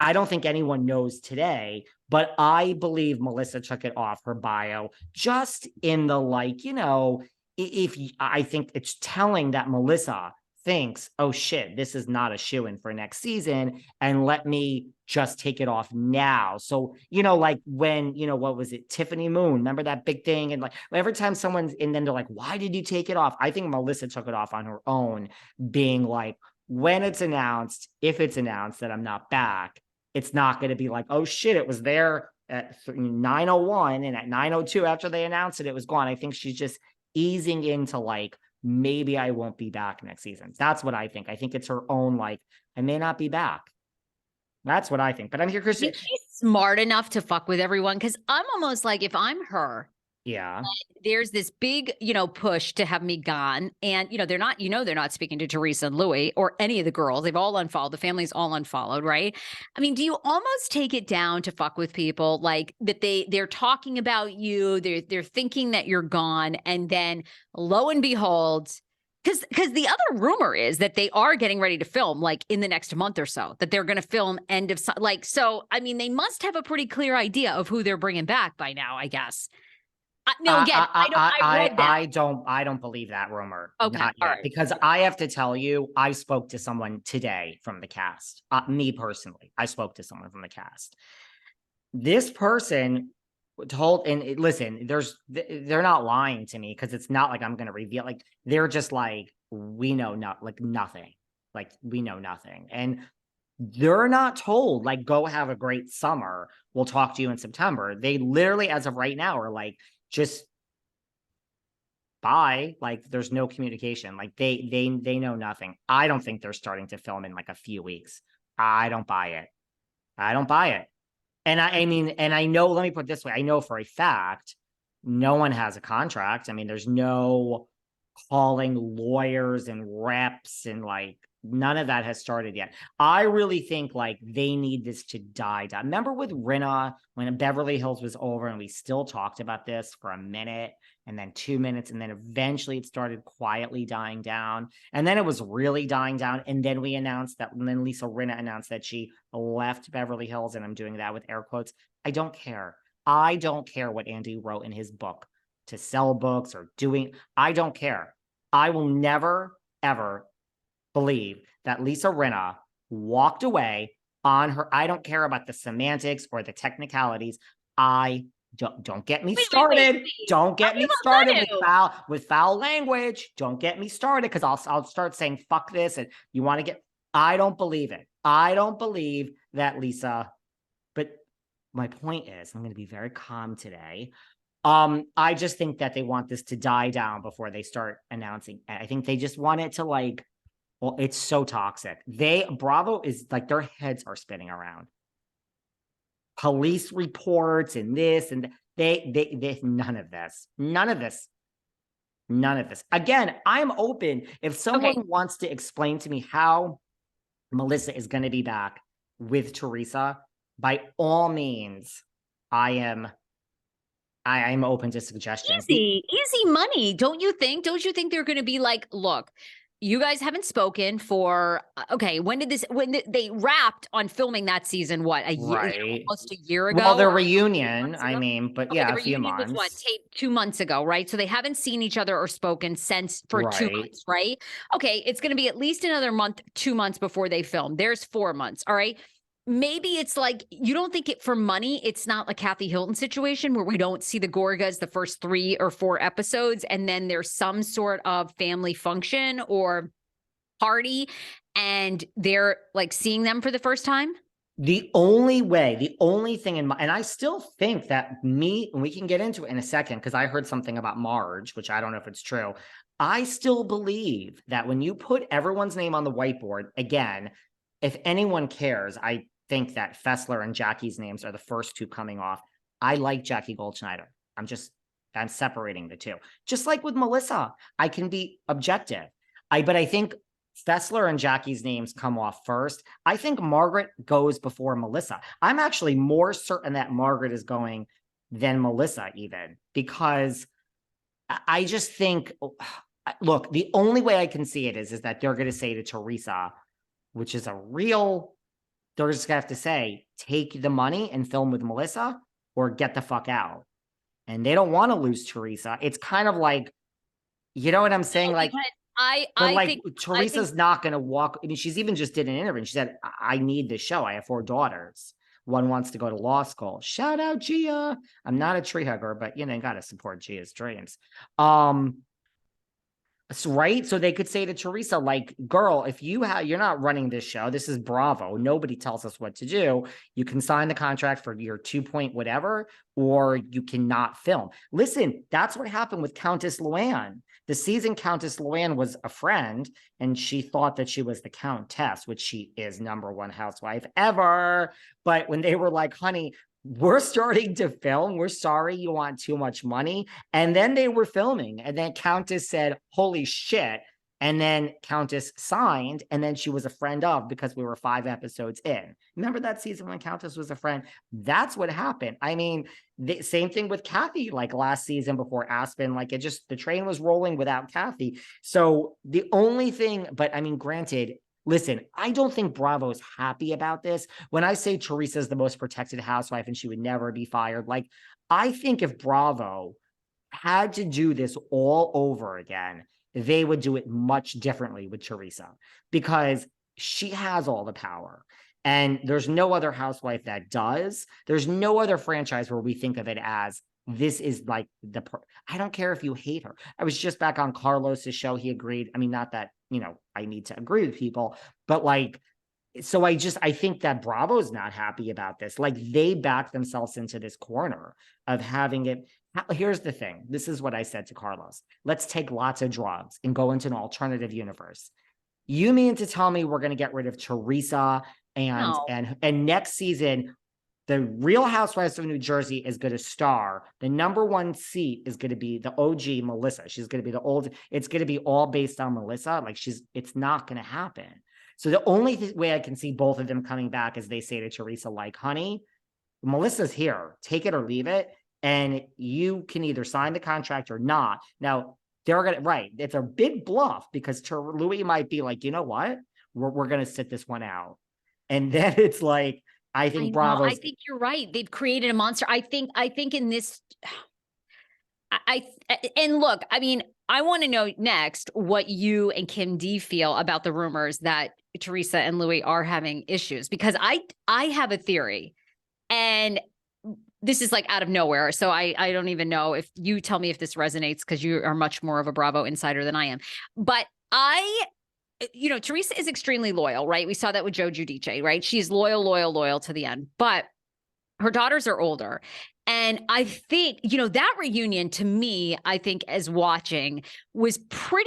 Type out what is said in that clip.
I don't think anyone knows today, but I believe Melissa took it off her bio just in the like, if I think it's telling that Melissa thinks, oh shit, this is not a shoo-in for next season, and let me just take it off now. So, like when, what was it, Tiffany Moon, remember that big thing? And like every time someone's and then they're like, why did you take it off? I think Melissa took it off on her own, being like, when it's announced, if it's announced that I'm not back, it's not going to be like, oh shit, it was there at 9:01 and at 9:02 after they announced it, it was gone. I think she's just easing into like, maybe I won't be back next season. That's what I think. I think it's her own, like, I may not be back. That's what I think. But I'm here, Christian. She's smart enough to fuck with everyone, because I'm almost like, if I'm her, Yeah. there's this big, push to have me gone. And, they're not speaking to Teresa and Louis or any of the girls. They've all unfollowed. The family's all unfollowed, right? I mean, do you almost take it down to fuck with people like that? They're talking about you. They're thinking that you're gone. And then lo and behold, because the other rumor is that they are getting ready to film like in the next month or so, that they're going to film end of like, so, I mean, they must have a pretty clear idea of who they're bringing back by now, I guess. No, again, I don't believe that rumor. Okay, Not yet, all right. because I have to tell you, I spoke to someone today from the cast. Me personally, I spoke to someone from the cast. This person told, and listen, they're not lying to me, because it's not like I'm going to reveal. Like they're just like, we know not like nothing. Like we know nothing, and they're not told like, go have a great summer. We'll talk to you in September. They literally, as of right now, are like, just bye. Like there's no communication. Like they know nothing. I don't think they're starting to film in like a few weeks. I don't buy it. I don't buy it. And I mean, and I know, let me put it this way. I know for a fact, no one has a contract. I mean, there's no calling lawyers and reps, and like none of that has started yet. I really think like they need this to die down. Remember with Rinna when Beverly Hills was over and we still talked about this for a minute and then 2 minutes, and then eventually it started quietly dying down, and then it was really dying down, and then we announced that, and then Lisa Rinna announced that she left Beverly Hills, and I'm doing that with air quotes. I don't care. I don't care what Andy wrote in his book to sell books or doing. I don't care. I will never, ever believe that Lisa Rinna walked away on her. I don't care about the semantics or the technicalities. I don't get me started. Wait. Don't get me started with foul language. Don't get me started, because I'll start saying fuck this, and you want to get. I don't believe it. I don't believe that Lisa. But my point is, I'm going to be very calm today. I just think that they want this to die down before they start announcing. I think they just want it to like, well, it's so toxic. Bravo is like, their heads are spinning around. Police reports and this, and they none of this. Again, I'm open. If someone wants to explain to me how Melissa is going to be back with Teresa, by all means, I'm open to suggestions. Easy money. Don't you think? Don't you think they're going to be like, look, you guys haven't spoken for, okay, when they wrapped on filming that season, what, a year, right. almost a year ago? Well, the reunion, I mean, but yeah, the a few reunion months. was what, taped 2 months ago, right? So they haven't seen each other or spoken since for 2 months, right? Okay, it's going to be at least another month, 2 months before they film. There's 4 months, all right? Maybe it's like, you don't think it for money, it's not a Kathy Hilton situation where we don't see the Gorgas the first 3 or 4 episodes, and then there's some sort of family function or party, and they're like seeing them for the first time? The only thing and I still think that and we can get into it in a second, because I heard something about Marge, which I don't know if it's true. I still believe that when you put everyone's name on the whiteboard, again, if anyone cares, I think that Fessler and Jackie's names are the first 2 coming off. I like Jackie Goldschneider. I'm separating the 2. Just like with Melissa, I can be objective. But I think Fessler and Jackie's names come off first. I think Margaret goes before Melissa. I'm actually more certain that Margaret is going than Melissa, even, because I just think, look, the only way I can see it is that they're going to say to Teresa, which is a real they're just gonna have to say, take the money and film with Melissa or get the fuck out. And they don't want to lose Teresa. It's kind of like, you know what I'm saying? No, Like, because but I like think Teresa's not going to walk. I mean, she's even just did an interview and she said, I need this show. I have 4 daughters. One wants to go to law school. Shout out Gia. I'm not a tree hugger, but you know, you got to support Gia's dreams. Right. So they could say to Teresa, like, girl, if you're not running this show, this is Bravo. Nobody tells us what to do. You can sign the contract for your 2 point whatever, or you cannot film. Listen, that's what happened with Countess Luann. The season Countess Luann was a friend and she thought that she was the Countess, which she is #1 housewife ever. But when they were like, honey, we're starting to film. We're sorry you want too much money. And then they were filming. And then Countess said, holy shit. And then Countess signed. And then she was a friend of, because we were 5 episodes in. Remember that season when Countess was a friend? That's what happened. I mean, the same thing with Kathy, like last season before Aspen, like the train was rolling without Kathy. So the only thing, but I mean, granted, listen, I don't think Bravo's happy about this. When I say Teresa's the most protected housewife and she would never be fired, like, I think if Bravo had to do this all over again, they would do it much differently with Teresa because she has all the power. And there's no other housewife that does. There's no other franchise where we think of it as this is like I don't care if you hate her. I was just back on Carlos's show. He agreed. I mean, not that, you know, I need to agree with people, but like, so I think that Bravo's not happy about this. Like they back themselves into this corner of having it. Here's the thing. This is what I said to Carlos. Let's take lots of drugs and go into an alternative universe. You mean to tell me we're going to get rid of Teresa and next season, the Real Housewives of New Jersey is going to star. The #1 seat is going to be the OG Melissa. She's going to be the old. It's going to be all based on Melissa. Like it's not going to happen. So the only way I can see both of them coming back is they say to Teresa, like, honey, Melissa's here. Take it or leave it. And you can either sign the contract or not. Now, they're going to, right. It's a big bluff because Louis might be like, you know what? We're going to sit this one out. And then it's like, I think Bravo. I think you're right. They've created a monster. I think in this, and look, I mean, I want to know next what you and Kim D feel about the rumors that Teresa and Louis are having issues, because I have a theory, and this is like out of nowhere. So I don't even know if you tell me if this resonates, because you are much more of a Bravo insider than I am. But Teresa is extremely loyal, right? We saw that with Joe Giudice, right? She's loyal to the end, but her daughters are older. And I think, that reunion to me, I think as watching was pretty